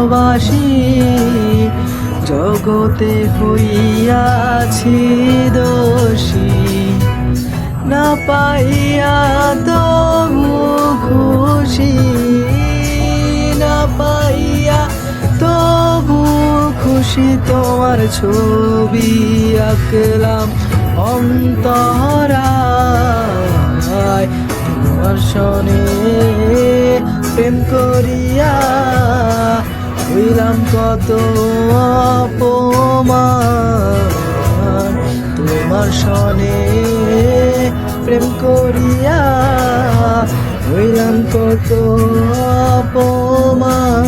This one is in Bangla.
ভালোবাসি, জগতে হইয়াছি দোষী, না পাইয়া তবু খুশি, না পাইয়া তবু খুশি। তোমার ছবি আঁকলাম অন্তরায়, তোমার সনে প্রেম করিয়া হইলাম কত অপমান। তোমার সনে প্রেম করিয়া হইলাম কত অপমান।